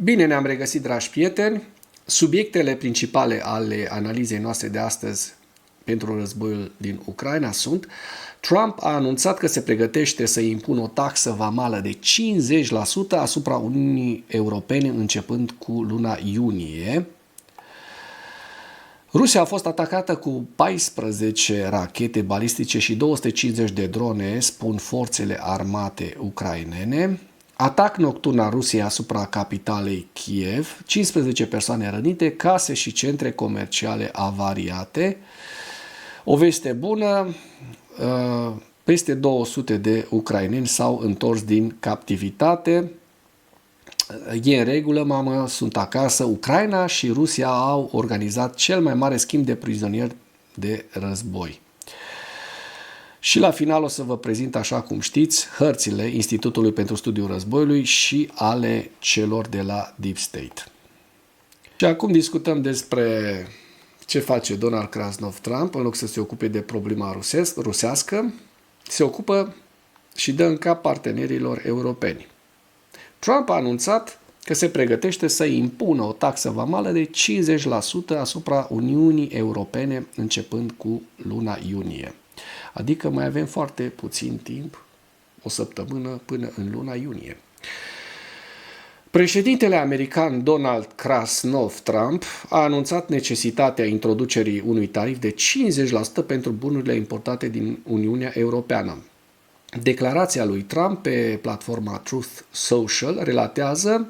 Bine ne-am regăsit, dragi prieteni. Subiectele principale ale analizei noastre de astăzi pentru războiul din Ucraina sunt: Trump a anunțat că se pregătește să impună o taxă vamală de 50% asupra Uniunii Europene începând cu luna iunie. Rusia a fost atacată cu 14 rachete balistice și 250 de drone, spun forțele armate ucrainene. Atac nocturn al Rusiei asupra capitalei Kiev, 15 persoane rănite, case și centre comerciale avariate. O veste bună, peste 200 de ucraineni s-au întors din captivitate. E în regulă, mamă, sunt acasă. Ucraina și Rusia au organizat cel mai mare schimb de prizonieri de război. Și la final o să vă prezint, așa cum știți, hărțile Institutului pentru Studiul Războiului și ale celor de la Deep State. Și acum discutăm despre ce face Donald Krasnov Trump. În loc să se ocupe de problema rusească, se ocupă și dă în cap partenerilor europeni. Trump a anunțat că se pregătește să impună o taxă vamală de 50% asupra Uniunii Europene începând cu luna iunie. Adică mai avem foarte puțin timp, o săptămână până în luna iunie. Președintele american Donald Krasnov Trump a anunțat necesitatea introducerii unui tarif de 50% pentru bunurile importate din Uniunea Europeană. Declarația lui Trump pe platforma Truth Social relatează: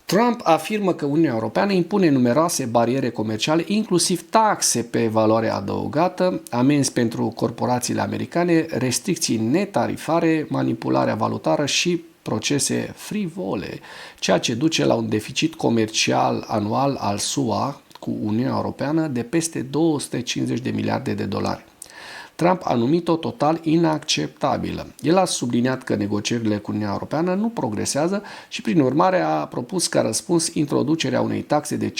Trump afirmă că Uniunea Europeană impune numeroase bariere comerciale, inclusiv taxe pe valoare adăugată, amenzi pentru corporațiile americane, restricții netarifare, manipularea valutară și procese frivole, ceea ce duce la un deficit comercial anual al SUA cu Uniunea Europeană de peste 250 de miliarde de dolari. Trump a numit-o total inacceptabilă. El a subliniat că negocierile cu Uniunea Europeană nu progresează și, prin urmare, a propus ca răspuns introducerea unei taxe de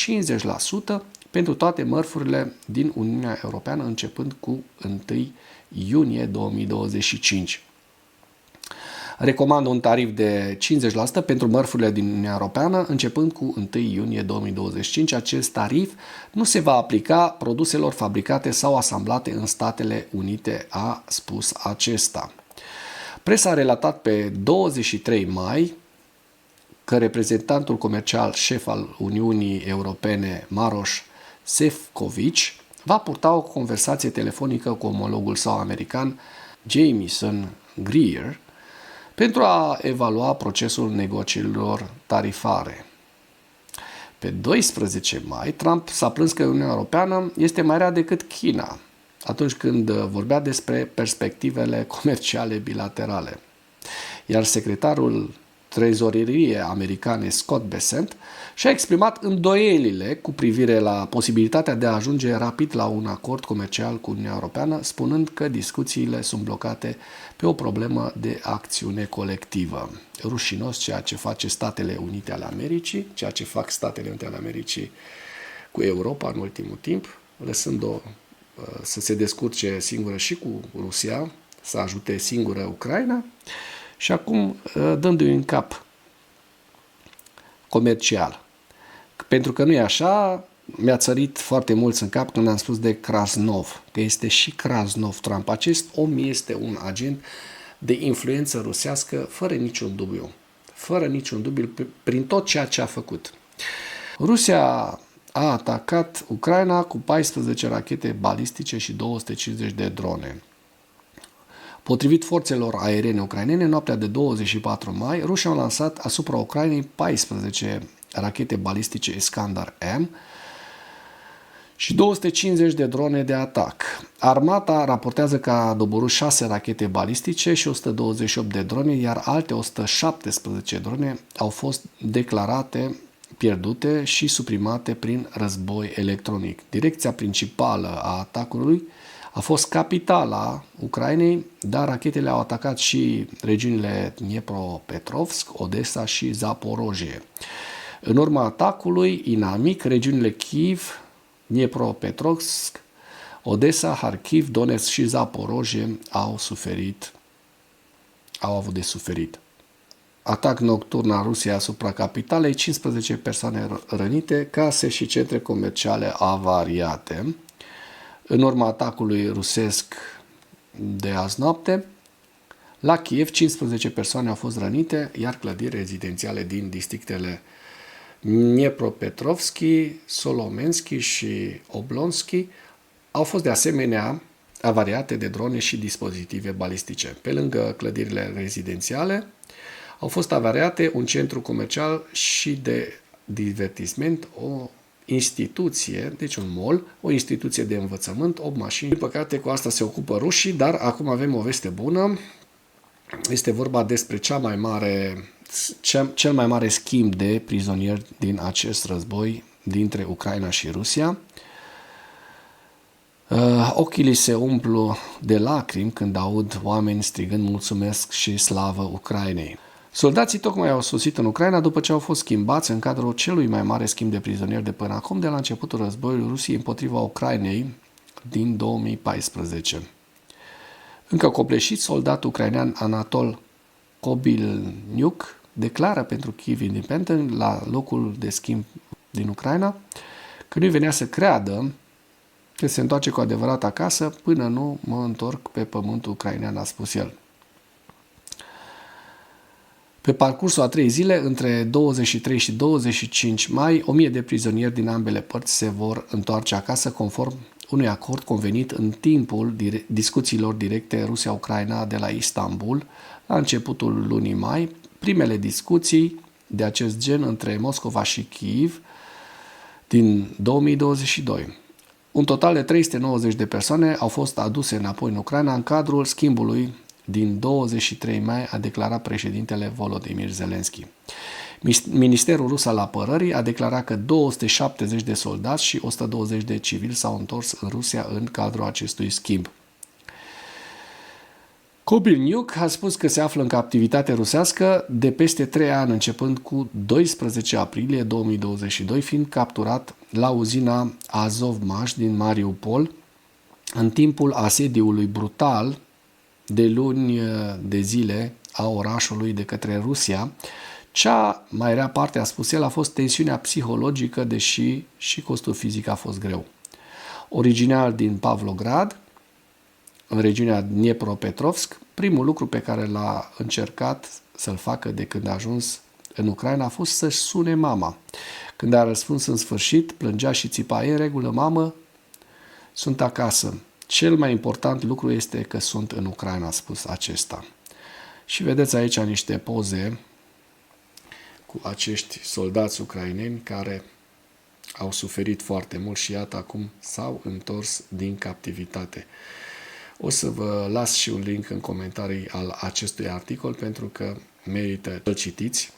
50% pentru toate mărfurile din Uniunea Europeană începând cu 1 iunie 2025. Recomandă un tarif de 50% pentru mărfurile din Uniunea Europeană începând cu 1 iunie 2025. Acest tarif nu se va aplica produselor fabricate sau asamblate în Statele Unite, a spus acesta. Presa a relatat pe 23 mai că reprezentantul comercial șef al Uniunii Europene, Maroš Šefčovič, va purta o conversație telefonică cu omologul său american, Jamieson Greer, pentru a evalua procesul negocierilor tarifare. Pe 12 mai, Trump s-a plâns că Uniunea Europeană este mai rea decât China atunci când vorbea despre perspectivele comerciale bilaterale. Iar secretarul trezoreriei americane Scott Bessent și-a exprimat îndoielile cu privire la posibilitatea de a ajunge rapid la un acord comercial cu Uniunea Europeană, spunând că discuțiile sunt blocate pe o problemă de acțiune colectivă. Rușinos ceea ce face Statele Unite ale Americii, ceea ce fac Statele Unite ale Americii cu Europa în ultimul timp, lăsând-o să se descurce singură și cu Rusia, să ajute singură Ucraina, și acum dându-i în cap comercial. Pentru că nu e așa, mi-a țărit foarte mulți în cap când am spus de Krasnov, că este și Krasnov Trump. Acest om este un agent de influență rusească fără niciun dubiu. Fără niciun dubiu prin tot ceea ce a făcut. Rusia a atacat Ucraina cu 14 rachete balistice și 250 de drone. Potrivit forțelor aeriene ucrainene, noaptea de 24 mai, rușii au lansat asupra Ucrainei 14 rachete balistice Iskander-M și 250 de drone de atac. Armata raportează că a doborât 6 rachete balistice și 128 de drone, iar alte 117 drone au fost declarate pierdute și suprimate prin război electronic. Direcția principală a atacului a fost capitala Ucrainei, dar rachetele au atacat și regiunile Dnipropetrovsk, Odessa și Zaporozhye. În urma atacului inamic, regiunile Kiev, Dnipropetrovsk, Odessa, Kharkiv, Donetsk și Zaporozhye au avut de suferit. atac nocturn al Rusiei asupra capitalei, 15 persoane rănite, case și centre comerciale avariate. În urma atacului rusesc de azi noapte, la Kiev 15 persoane au fost rănite, iar clădiri rezidențiale din districtele Dnepropetrovski, Solomenski și Oblonski au fost de asemenea avariate de drone și dispozitive balistice. Pe lângă clădirile rezidențiale, au fost avariate un centru comercial și de divertisment, o instituție, deci un mall, o instituție de învățământ, 8 mașini. Din păcate, cu asta se ocupă rușii, dar acum avem o veste bună. Este vorba despre cel mai mare schimb de prizonieri din acest război dintre Ucraina și Rusia. Ochii li se umplu de lacrimi când aud oameni strigând mulțumesc și slavă Ucrainei. Soldații tocmai au sosit în Ucraina după ce au fost schimbați în cadrul celui mai mare schimb de prizonieri de până acum, de la începutul războiului Rusiei împotriva Ucrainei din 2014. Încă copleșit, soldatul ucrainean Anatol Kobilniuk declară pentru Kyiv Independent, la locul de schimb din Ucraina, că nu-i venea să creadă că se întoarce cu adevărat acasă până nu mă întorc pe pământul ucrainean, a spus el. Pe parcursul a 3 zile, între 23 și 25 mai, 1000 de prizonieri din ambele părți se vor întoarce acasă conform unui acord convenit în timpul discuțiilor directe Rusia-Ucraina de la Istanbul la începutul lunii mai. Primele discuții de acest gen între Moscova și Kyiv din 2022. Un total de 390 de persoane au fost aduse înapoi în Ucraina în cadrul schimbului din 23 mai, a declarat președintele Volodymyr Zelensky. Ministerul rus al apărării a declarat că 270 de soldați și 120 de civili s-au întors în Rusia în cadrul acestui schimb. Kobilniuk a spus că se află în captivitate rusească de peste 3 ani, începând cu 12 aprilie 2022, fiind capturat la uzina Azovmash din Mariupol în timpul asediului brutal de luni de zile a orașului de către Rusia. Cea mai rea parte, a spus el, a fost tensiunea psihologică, deși și costul fizic a fost greu. Originar din Pavlograd, în regiunea Dnepropetrovsk, primul lucru pe care l-a încercat să-l facă de când a ajuns în Ucraina a fost să-și sune mama. Când a răspuns în sfârșit, plângea și țipa: "E în regulă, mamă, sunt acasă. Cel mai important lucru este că sunt în Ucraina", a spus acesta. Și vedeți aici niște poze cu acești soldați ucraineni care au suferit foarte mult și iată acum s-au întors din captivitate. O să vă las și un link în comentarii al acestui articol pentru că merită să-l citiți.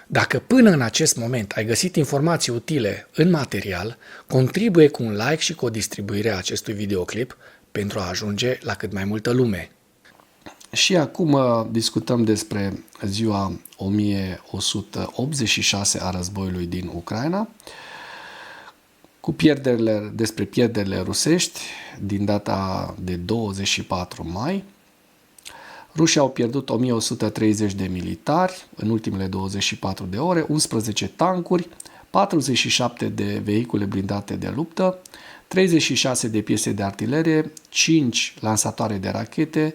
Dacă până în acest moment ai găsit informații utile în material, contribuie cu un like și cu o distribuire a acestui videoclip pentru a ajunge la cât mai multă lume. Și acum discutăm despre ziua 1186 a războiului din Ucraina, despre pierderile rusești din data de 24 mai. Rușii au pierdut 1130 de militari în ultimele 24 de ore, 11 tancuri, 47 de vehicule blindate de luptă, 36 de piese de artilerie, 5 lansatoare de rachete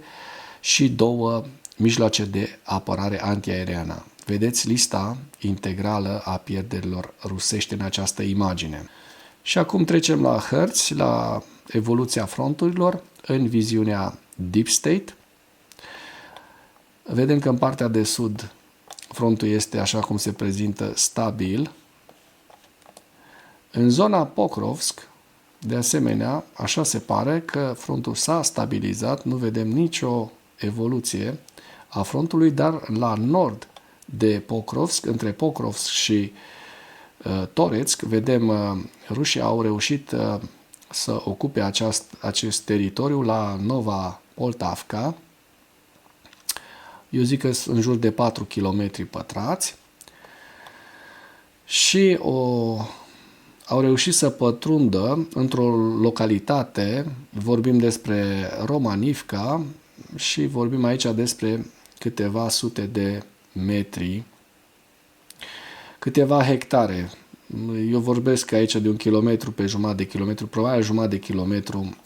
și 2 mijloace de apărare antiaeriană. Vedeți lista integrală a pierderilor rusești în această imagine. Și acum trecem la hărți, la evoluția fronturilor în viziunea Deep State. Vedem că în partea de sud frontul este așa cum se prezintă, stabil. În zona Pokrovsk, de asemenea, așa se pare că frontul s-a stabilizat, nu vedem nicio evoluție a frontului, dar la nord de Pokrovsk, între Pokrovsk și Toretsk, vedem rușii au reușit să ocupe acest teritoriu la Nova Poltavka. Eu zic că sunt în jur de 4 km pătrați și au reușit să pătrundă într-o localitate, vorbim despre Romanivka și vorbim aici despre câteva sute de metri, câteva hectare. Eu vorbesc aici de 1 kilometru pe jumătate de kilometru, probabil jumătate de kilometru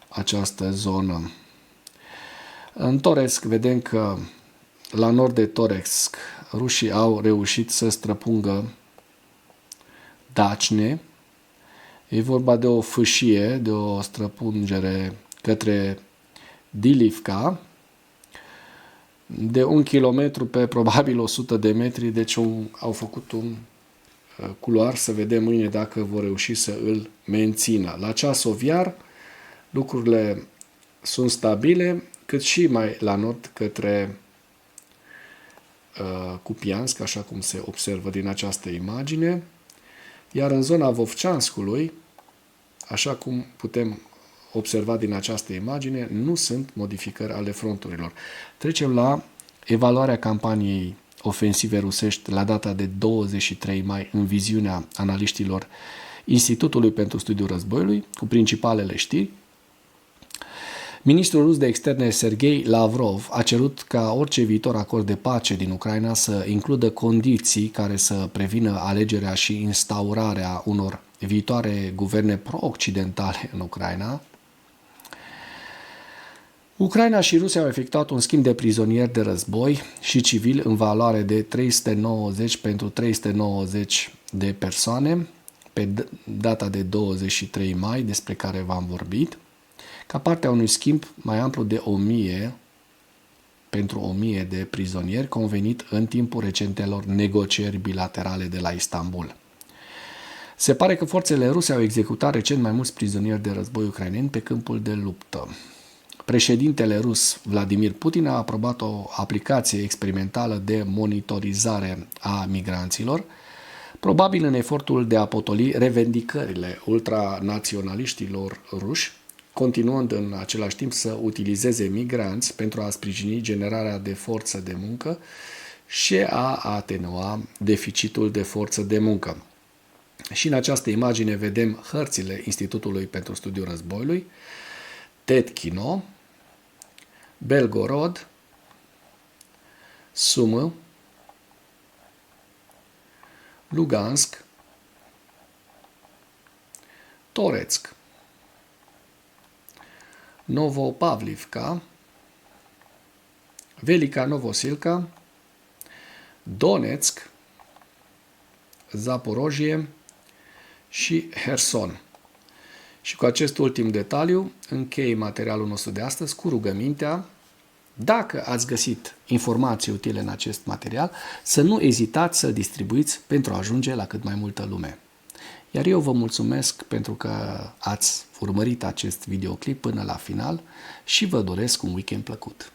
această zonă. În Toretsk vedem că la nord de Toretsk rușii au reușit să străpungă Dacne. E vorba de o fâșie, de o străpungere către Dilivka, de 1 kilometru pe probabil 100 de metri, deci au făcut un culoar, să vedem mâine dacă vor reuși să îl mențină. La Ceasoviar lucrurile sunt stabile, cât și mai la nord către Kupiansk, așa cum se observă din această imagine, iar în zona Vovceanskului, așa cum putem observa din această imagine, nu sunt modificări ale fronturilor. Trecem la evaluarea campaniei ofensive rusești la data de 23 mai în viziunea analiștilor Institutului pentru Studiul Războiului, cu principalele știri. Ministrul rus de externe Sergei Lavrov a cerut ca orice viitor acord de pace din Ucraina să includă condiții care să prevină alegerea și instaurarea unor viitoare guverne pro-occidentale în Ucraina. Ucraina și Rusia au efectuat un schimb de prizonieri de război și civili în valoare de 390 pentru 390 de persoane pe data de 23 mai, despre care v-am vorbit, ca parte a unui schimb mai amplu de 1000 pentru 1000 de prizonieri convenit în timpul recentelor negocieri bilaterale de la Istanbul. Se pare că forțele ruse au executat recent mai mulți prizonieri de război ucraineni pe câmpul de luptă. Președintele rus Vladimir Putin a aprobat o aplicație experimentală de monitorizare a migranților, probabil în efortul de a potoli revendicările ultranaționaliștilor ruși, continuând în același timp să utilizeze migranți pentru a sprijini generarea de forță de muncă și a atenua deficitul de forță de muncă. Și în această imagine vedem hărțile Institutului pentru Studiul Războiului, Tetkino, Belgorod, Sumă, Lugansk, Toretsk, Novopavlivka, Velika Novosilka, Donetsk, Zaporojie și Herson. Și cu acest ultim detaliu închei materialul nostru de astăzi cu rugămintea, dacă ați găsit informații utile în acest material, să nu ezitați să-l distribuiți pentru a ajunge la cât mai multă lume. Iar eu vă mulțumesc pentru că ați urmărit acest videoclip până la final și vă doresc un weekend plăcut.